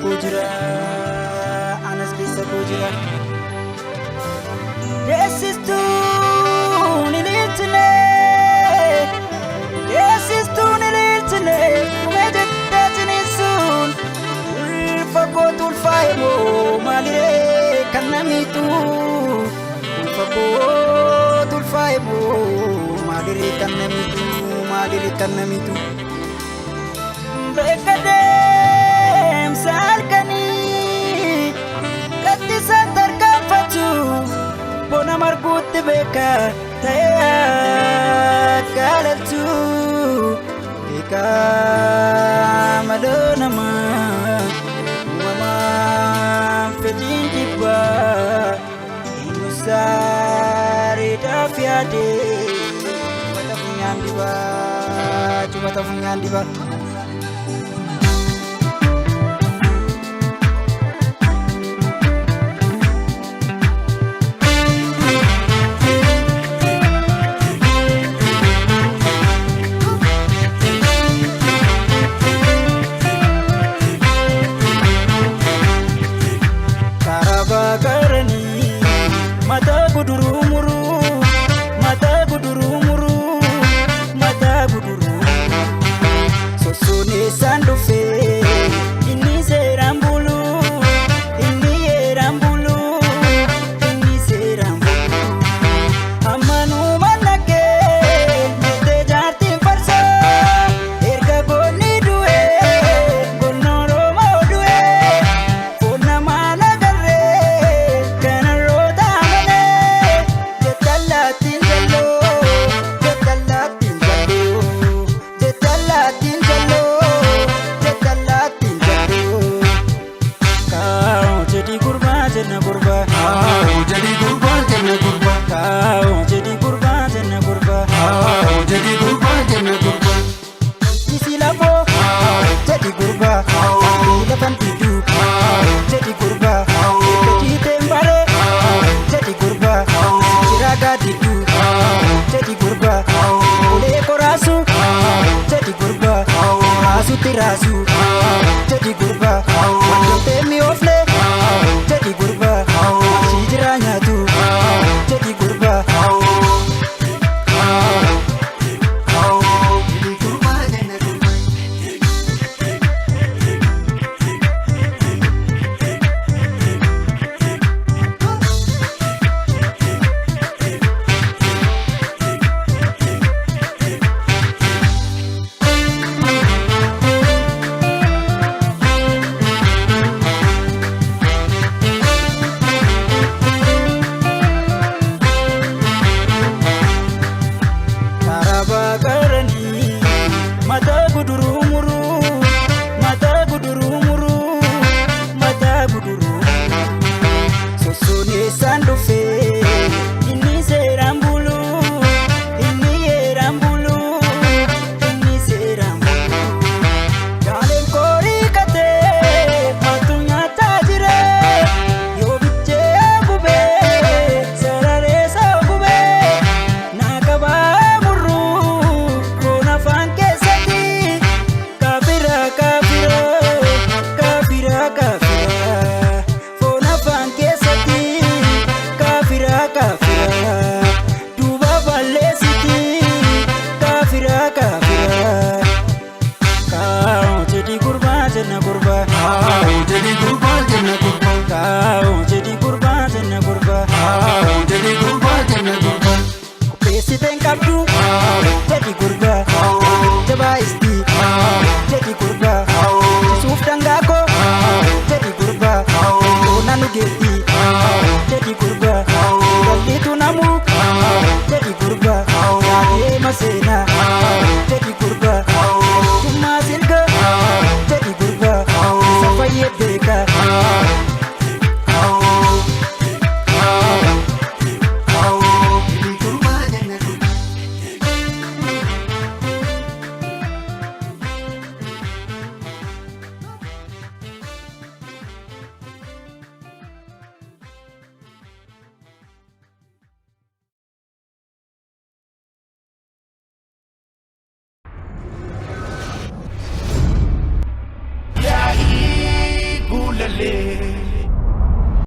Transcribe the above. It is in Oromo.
kujira, anas keessa kujira. Deessistuun ililchine, deessistuun ililchine, kumee jettee ciniinsuun ulfa kootu ulfaa'e moo maaliree kan namitu? Ulfa kootu ulfaa'e moo maaliree kan namitu? Maaliree kan namitu? Beeka deemsa halkanii gaddisa tarkaanfatu bona marguutti beeka ta'ee gaalaltu beeka maloo namaa uumamaan fedhiin jibbaa eenyu saareedhaaf yaadee cubata funyaan dibaa cubata funyaan dibaa. Mata guduru muru, mata guduru muru, mata guduru. Sosone sandufe, ini serambulu, ini erambulu, ini serambulu. Amanu manake, nete jati farsa, erga goni duwe, gonoro mau duwe, ona mana garre, kana rota. Jenna gurba, jadi gurba, jenna gurba. jadi gurba, jenna gurba. Jadi gurba, jenna gurba. Isi lafo, jadi gurba. Lepan tidur, jadi gurba. Jadi tembare, jadi gurba. Kiraga tidur, jadi gurba. Boleh korasu, jadi gurba. Rasu tirasu, jadi gurba. Wanjung temi ofle. Jadi gurba, si jiranya tu. Jadi gurba, Jadi gurba, jenna gurba. mata guduru muru, mata guduru muru, mata guduru. Sosone sandufe, ini serambulu, ini erambulu, ini serambulu. Jalen kori kate, matunya tajire, yo biche bube, sarare sa bube, nakaba muru, kona fan. malee.